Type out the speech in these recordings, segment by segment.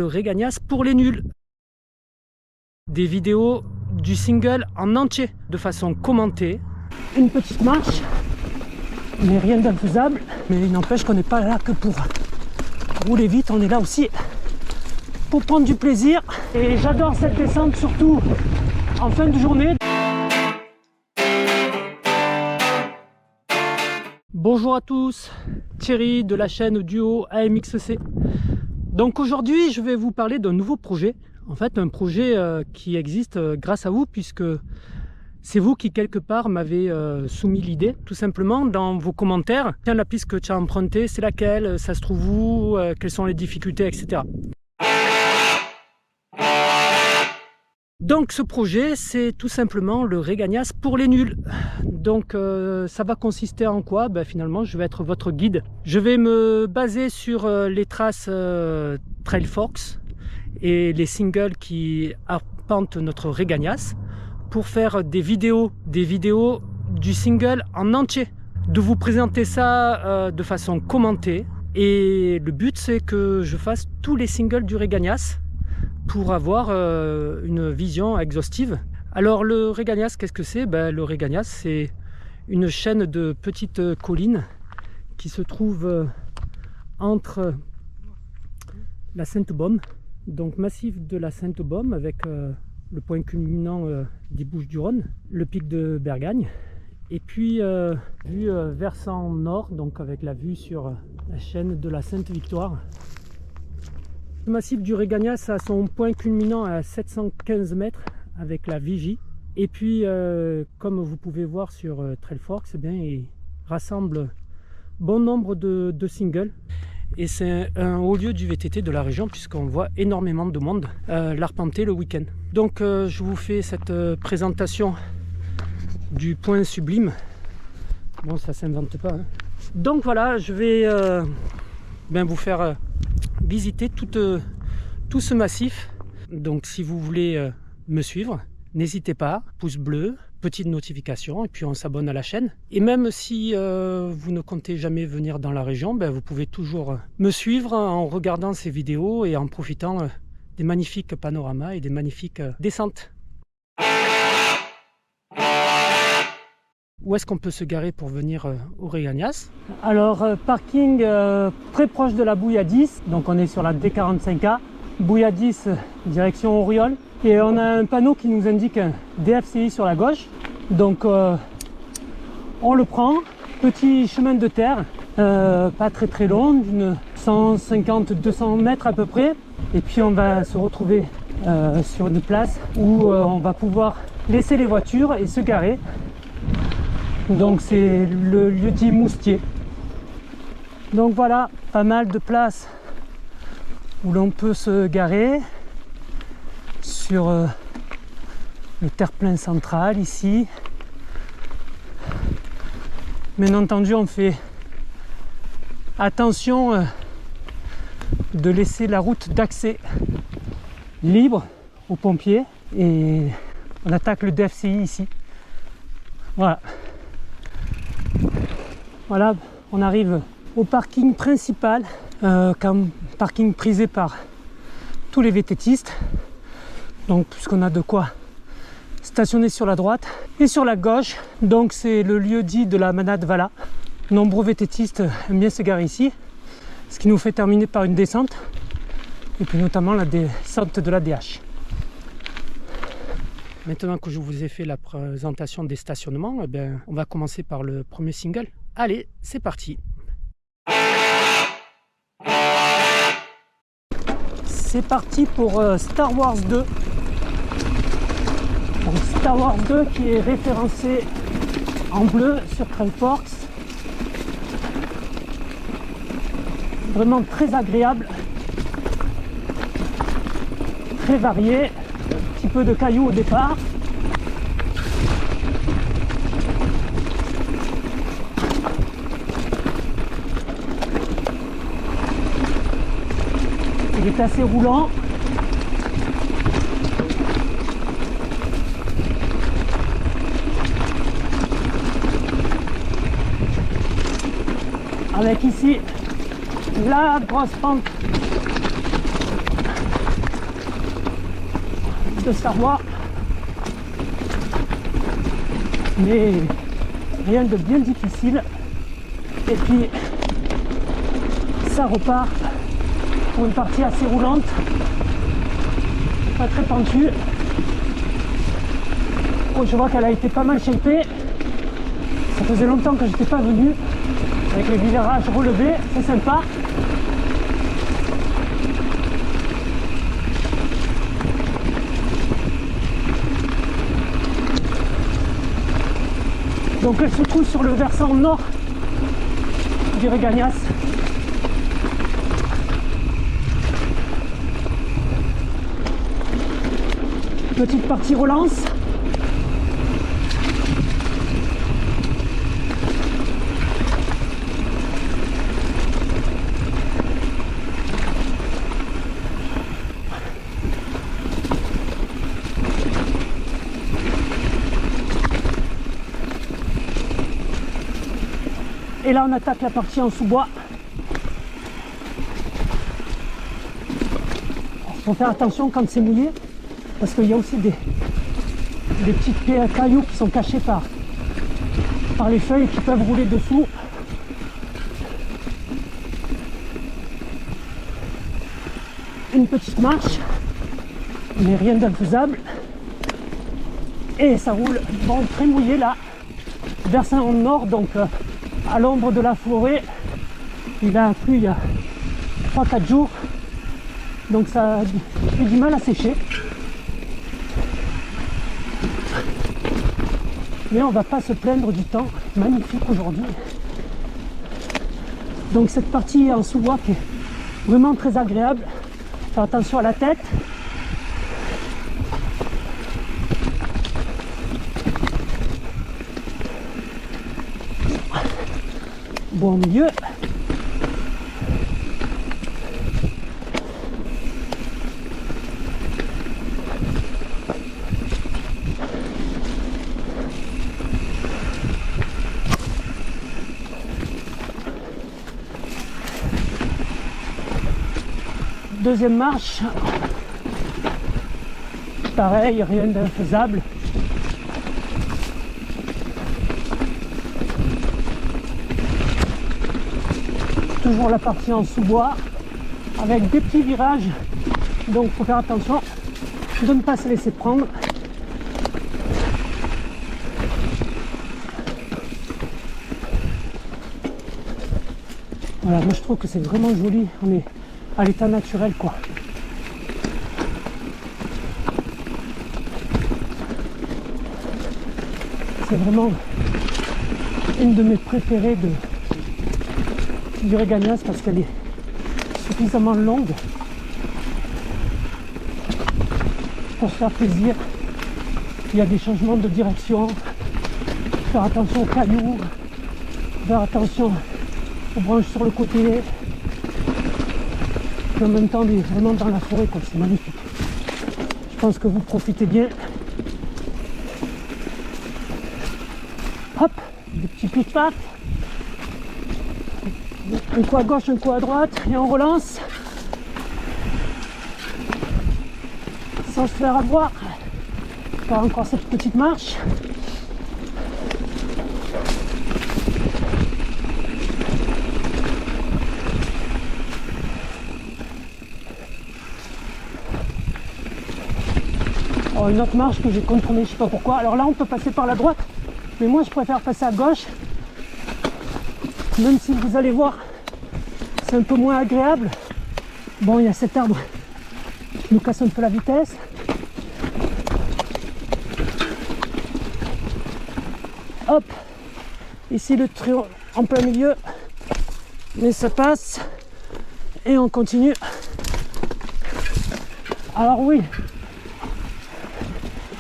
Le Regagnas pour les nuls. Des vidéos du single en entier, de façon commentée. Une petite marche, mais rien d'infaisable. Mais il n'empêche qu'on n'est pas là que pour rouler vite, on est là aussi pour prendre du plaisir. Et j'adore cette descente, surtout en fin de journée. Bonjour à tous, Thierry de la chaîne Duo AMXC. Donc aujourd'hui je vais vous parler d'un nouveau projet. En fait un projet qui existe grâce à vous, puisque c'est vous qui quelque part m'avez soumis l'idée, tout simplement dans vos commentaires. Tiens, la piste que tu as empruntée, c'est laquelle? Ça se trouve où? Quelles sont les difficultés, etc. Donc ce projet, c'est tout simplement le Regagnas pour les nuls. Donc ça va consister en quoi? Finalement, je vais être votre guide. Je vais me baser sur les traces Trailforks et les singles qui arpentent notre Regagnas pour faire des vidéos du single en entier. De vous présenter ça de façon commentée. Et le but, c'est que je fasse tous les singles du Regagnas pour avoir une vision exhaustive. Alors le Regagnas, qu'est-ce que c'est? Le Regagnas, c'est une chaîne de petites collines qui se trouve entre la Sainte-Baume, donc massif de la Sainte-Baume avec le point culminant des Bouches-du-Rhône, le pic de Bergagne, et puis vue versant nord, donc avec la vue sur la chaîne de la Sainte-Victoire. Le massif du Regagnas a son point culminant à 715 mètres avec la Vigie. Et puis, comme vous pouvez voir sur Trailforks, il rassemble bon nombre de singles. Et c'est un haut lieu du VTT de la région, puisqu'on voit énormément de monde l'arpenter le week-end. Donc, je vous fais cette présentation du point sublime. Bon, ça s'invente pas, hein. Donc voilà, je vais vous faire visiter tout ce massif. Donc si vous voulez me suivre, n'hésitez pas, pouce bleu, petite notification, et puis on s'abonne à la chaîne. Et même si vous ne comptez jamais venir dans la région, vous pouvez toujours me suivre en regardant ces vidéos et en profitant des magnifiques panoramas et des magnifiques descentes. Où est-ce qu'on peut se garer pour venir au Regagnas? Alors parking très proche de la bouille à 10, donc on est sur la D45A, bouille à 10 direction Auriol, et on a un panneau qui nous indique un DFCI sur la gauche, donc on le prend. Petit chemin de terre, pas très long, d'une 150-200 mètres à peu près, et puis on va se retrouver sur une place où on va pouvoir laisser les voitures et se garer. Donc c'est le lieu-dit Moustier. Donc voilà, pas mal de places où l'on peut se garer sur le terre-plein central ici. Bien entendu, on fait attention de laisser la route d'accès libre aux pompiers, et on attaque le DFCI ici. Voilà, on arrive au parking principal, parking prisé par tous les VTTistes. Donc puisqu'on a de quoi stationner sur la droite et sur la gauche, donc c'est le lieu dit de la Manade Vala. Nombreux VTTistes aiment bien se garer ici, ce qui nous fait terminer par une descente, et puis notamment la descente de la DH. Maintenant que je vous ai fait la présentation des stationnements, on va commencer par le premier single. Allez, c'est parti. C'est parti pour Star Wars 2. Donc, Star Wars 2 qui est référencé en bleu sur Trailforks. Vraiment très agréable, très varié. Un petit peu de cailloux au départ. Il est assez roulant. Avec ici la grosse pente de se faire voir. Mais rien de bien difficile. Et puis ça repart pour une partie assez roulante, pas très pentue. Oh, je vois qu'elle a été pas mal shapée. Ça faisait longtemps que je n'étais pas venu. Avec les virages relevés, c'est sympa. Donc elle se trouve sur le versant nord du Regagnas. Petite partie relance. Et là on attaque la partie en sous-bois. Il faut faire attention quand c'est mouillé, parce qu'il y a aussi des petits cailloux qui sont cachés par les feuilles qui peuvent rouler dessous. Une petite marche, mais rien d'infaisable. Et ça roule bon, très mouillé là, versant au nord, donc à l'ombre de la forêt. Il a plu il y a 3-4 jours, donc ça a eu du mal à sécher. Mais on va pas se plaindre du temps magnifique aujourd'hui. Donc cette partie en sous-bois qui est vraiment très agréable. Faire attention à la tête. Bon milieu. Deuxième marche, pareil, rien d'infaisable. Toujours la partie en sous-bois avec des petits virages, donc il faut faire attention de ne pas se laisser prendre. Voilà, moi je trouve que c'est vraiment joli, on est à l'état naturel quoi. C'est vraiment une de mes préférées du Regagnas parce qu'elle est suffisamment longue pour se faire plaisir. Il y a des changements de direction, faire attention aux cailloux, faire attention aux branches sur le côté. En même temps, on est vraiment dans la forêt, quoi. C'est magnifique. Je pense que vous profitez bien. Hop, des petits pics-pacs. Un coup à gauche, un coup à droite, et on relance. Sans se faire avoir. Faire encore cette petite marche. Oh, une autre marche que j'ai contournée, je sais pas pourquoi. Alors là on peut passer par la droite, mais moi je préfère passer à gauche, même si vous allez voir c'est un peu moins agréable. Bon, il y a cet arbre qui nous casse un peu la vitesse. Hop, ici le trio en plein milieu, mais ça passe et on continue. Alors oui,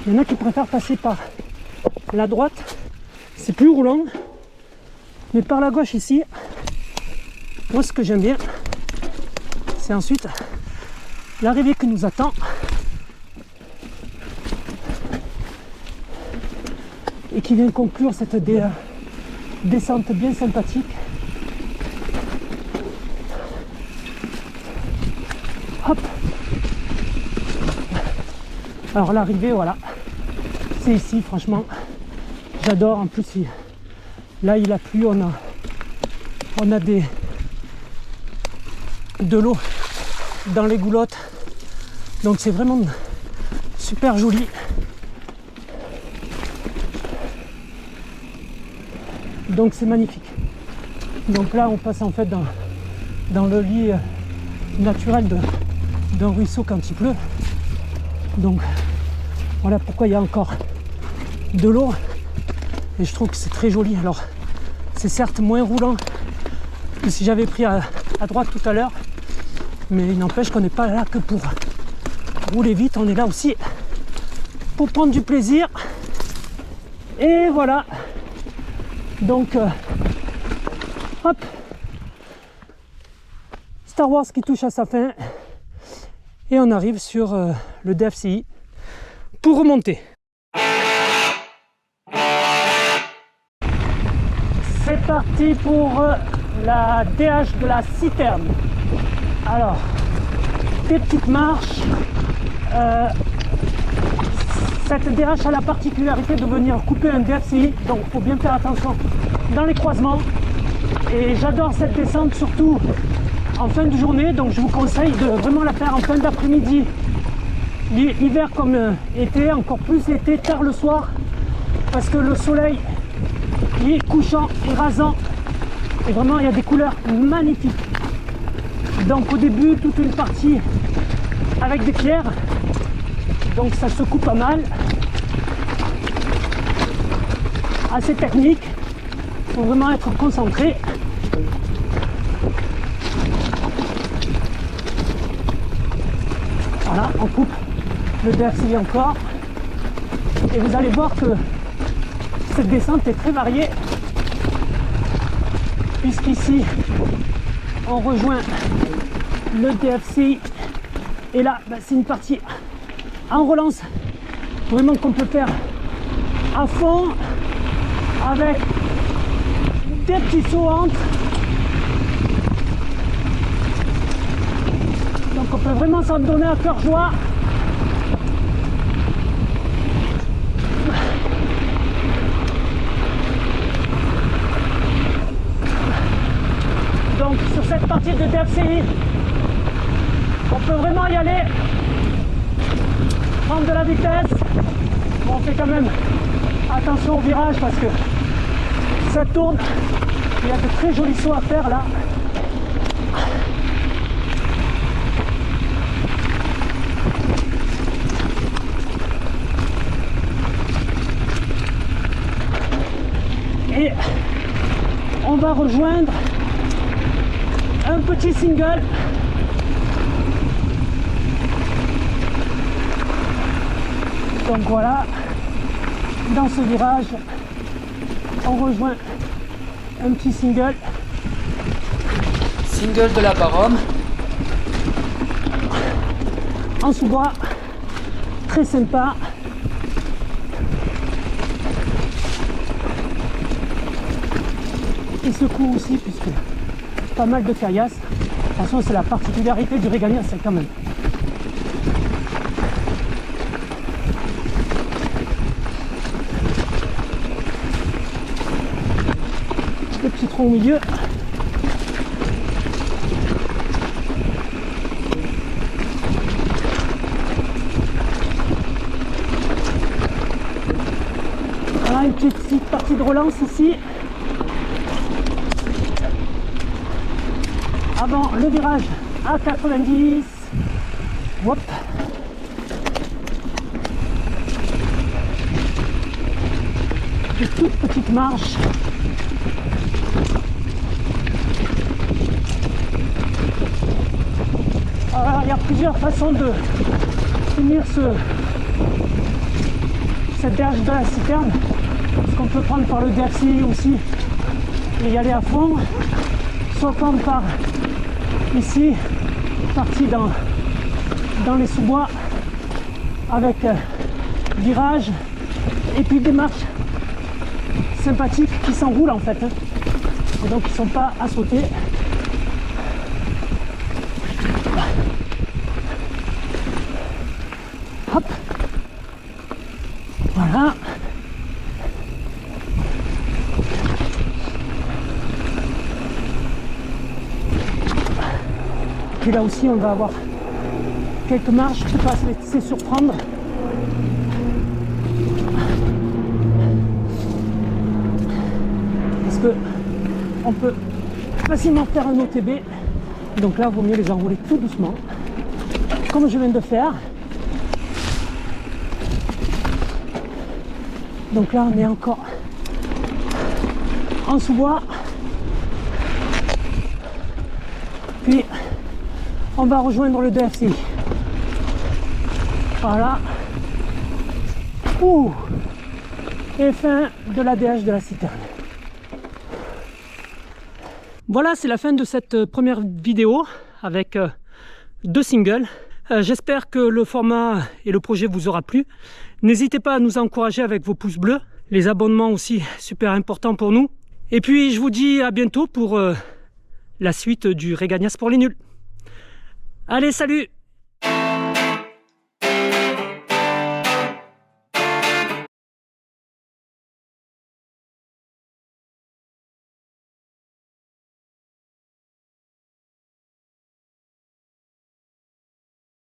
il y en a qui préfèrent passer par la droite, c'est plus roulant, mais par la gauche ici, moi ce que j'aime bien, c'est ensuite l'arrivée qui nous attend. Et qui vient conclure cette descente bien sympathique. Hop. Alors l'arrivée, voilà, c'est ici, franchement, j'adore. En plus, là il a plu, on a de l'eau dans les goulottes, donc c'est vraiment super joli. Donc c'est magnifique. Donc là on passe en fait dans le lit naturel d'un ruisseau quand il pleut. Donc voilà pourquoi il y a encore de l'eau et je trouve que c'est très joli. Alors c'est certes moins roulant que si j'avais pris à droite tout à l'heure, mais il n'empêche qu'on n'est pas là que pour rouler vite, on est là aussi pour prendre du plaisir. Et voilà, donc hop, Star Wars qui touche à sa fin et on arrive sur le DFCI pour remonter. C'est parti pour la DH de la citerne. Alors, des petites marches. Cette DH a la particularité de venir couper un DFCI, donc il faut bien faire attention dans les croisements. Et j'adore cette descente, surtout en fin de journée, donc je vous conseille de vraiment la faire en fin d'après-midi. Hiver comme été, encore plus l'été, tard le soir, parce que le soleil il est couchant et rasant. Et vraiment, il y a des couleurs magnifiques. Donc au début, toute une partie avec des pierres. Donc ça secoue pas mal. Assez technique. Il faut vraiment être concentré. Voilà, on coupe le DFCI encore. Et vous allez voir que cette descente est très variée. Puisqu'ici, on rejoint le DFCI. Et là, c'est une partie en relance. Vraiment qu'on peut faire à fond. Avec des petits sauts entre. Donc on peut vraiment s'en donner à cœur joie. Donc sur cette partie de DFCI, on peut vraiment y aller, prendre de la vitesse. Bon, on fait quand même attention au virage parce que ça tourne. Il y a de très jolis sauts à faire là. Et on va rejoindre un petit single. Donc voilà, dans ce virage, on rejoint un petit single. Single de la Baronne. En sous-bois, très sympa. Il secoue aussi puisque pas mal de caillasses. De toute façon, c'est la particularité du Régagnas, c'est quand même. Le petit tronc au milieu. Voilà une petite partie de relance ici. Avant le virage à 90. Hop. Des toutes petites marches. Alors, il y a plusieurs façons de finir cette berge de la citerne. Ce qu'on peut prendre par le DFCI aussi et y aller à fond. Soit prendre par ici, parti dans les sous-bois avec virage et puis des marches sympathiques qui s'enroulent en fait, hein. Et donc ils ne sont pas à sauter. Hop. Voilà. Puis là aussi on va avoir quelques marches, je ne peux pas se laisser surprendre. Parce que on peut facilement faire un OTB. Donc là, il vaut mieux les enrouler tout doucement, comme je viens de faire. Donc là, on est encore en sous-bois. Puis, on va rejoindre le DFCI. Voilà. Ouh. Et fin de l'ADH de la citerne. Voilà, c'est la fin de cette première vidéo avec 2 singles. J'espère que le format et le projet vous aura plu. N'hésitez pas à nous encourager avec vos pouces bleus. Les abonnements aussi, super important pour nous. Et puis, je vous dis à bientôt pour la suite du Regagnas pour les nuls. Allez, salut!